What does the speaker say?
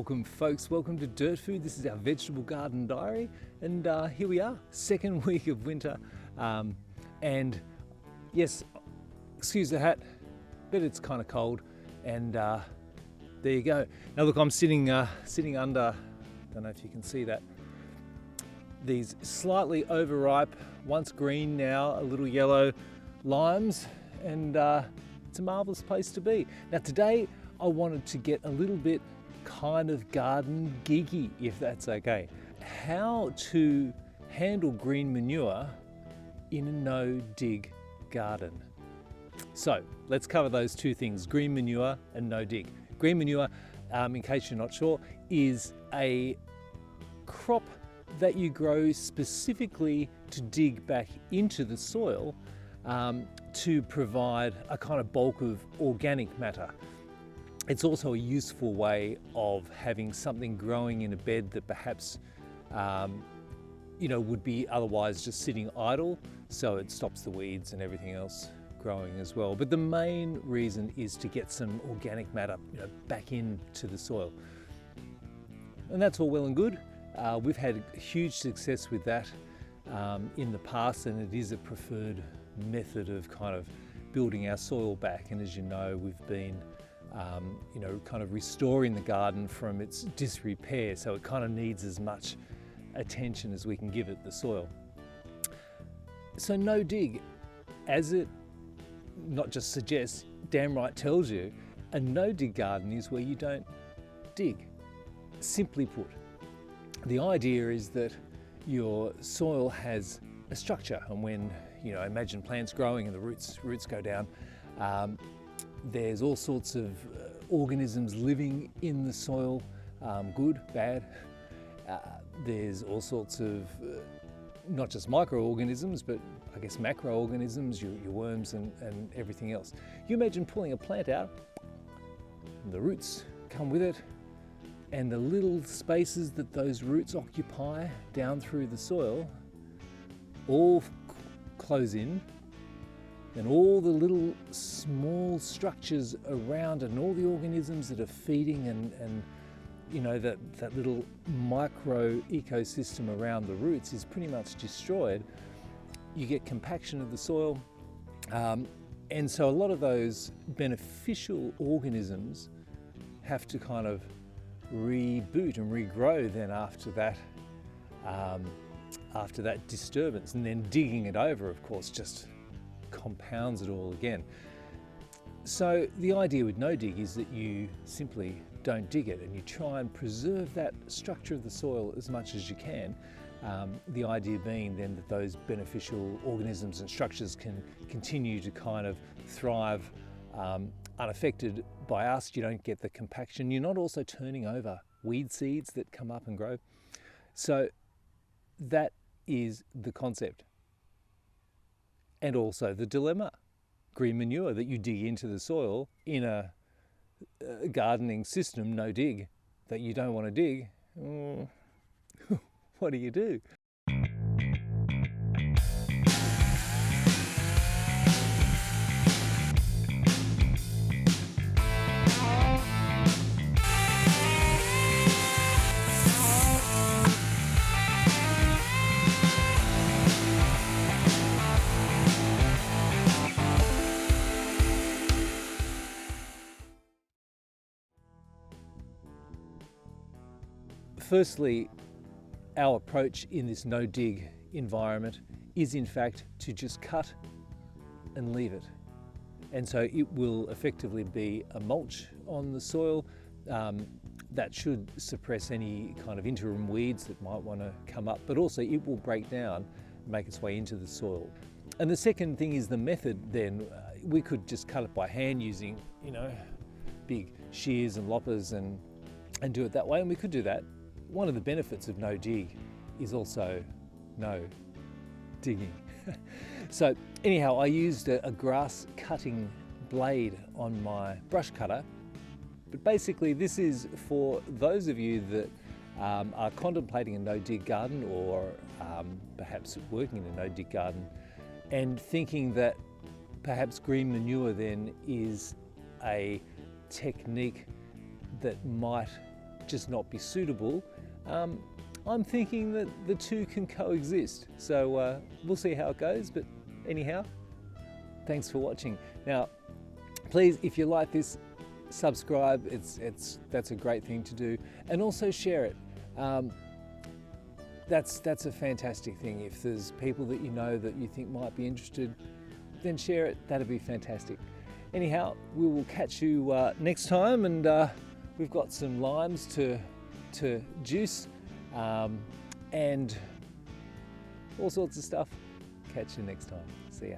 Welcome folks, welcome to Dirtfood. This is our vegetable garden diary, and here we are, second week of winter. And yes, excuse the hat, but it's kind of cold, and there you go. Now look, I'm sitting under, don't know if you can see that, these slightly overripe, once green, now a little yellow limes, and it's a marvelous place to be. Now today I wanted to get a little bit kind of garden geeky, if that's okay. How to handle green manure in a no-dig garden. So let's cover those two things, green manure and no-dig. Green manure, in case you're not sure, is a crop that you grow specifically to dig back into the soil to provide a kind of bulk of organic matter. It's also a useful way of having something growing in a bed that perhaps would be otherwise just sitting idle, so it stops the weeds and everything else growing as well. But the main reason is to get some organic matter back into the soil. And that's all well and good. We've had huge success with that in the past, and it is a preferred method of kind of building our soil back. And as you know, we've been kind of restoring the garden from its disrepair, so it kind of needs as much attention as we can give it, the soil. So no dig, as it not just suggests, damn right tells you, a no dig garden is where you don't dig. Simply put, the idea is that your soil has a structure, and when imagine plants growing and the roots go down, there's all sorts of organisms living in the soil, good, bad. There's all sorts of not just microorganisms, but I guess macroorganisms, your worms and everything else. You imagine pulling a plant out, and the roots come with it, and the little spaces that those roots occupy down through the soil all close in, and all the little small structures around and all the organisms that are feeding and that little micro ecosystem around the roots is pretty much destroyed. You get compaction of the soil, and so a lot of those beneficial organisms have to kind of reboot and regrow then after that disturbance, and then digging it over, of course, just compounds it all again. So the idea with no dig is that you simply don't dig it, and you try and preserve that structure of the soil as much as you can. The idea being then that those beneficial organisms and structures can continue to kind of thrive unaffected by us. You don't get the compaction. You're not also turning over weed seeds that come up and grow. So that is the concept. And also the dilemma, green manure that you dig into the soil in a gardening system, no dig, that you don't want to dig. What do you do? Firstly, our approach in this no-dig environment is in fact to just cut and leave it. And so it will effectively be a mulch on the soil that should suppress any kind of interim weeds that might want to come up, but also it will break down, make its way into the soil. And the second thing is the method then. We could just cut it by hand using, big shears and loppers and do it that way, and we could do that. One of the benefits of no dig is also no digging. So anyhow, I used a grass cutting blade on my brush cutter, but basically this is for those of you that are contemplating a no dig garden, or perhaps working in a no dig garden and thinking that perhaps green manure then is a technique that might just not be suitable, I'm thinking that the two can coexist. So we'll see how it goes, but anyhow, thanks for watching. Now, please, if you like this, subscribe. That's a great thing to do, and also share it. That's a fantastic thing. If there's people that you know that you think might be interested, then share it. That'd be fantastic. Anyhow, we will catch you next time, and we've got some limes to juice and all sorts of stuff. Catch you next time. See ya.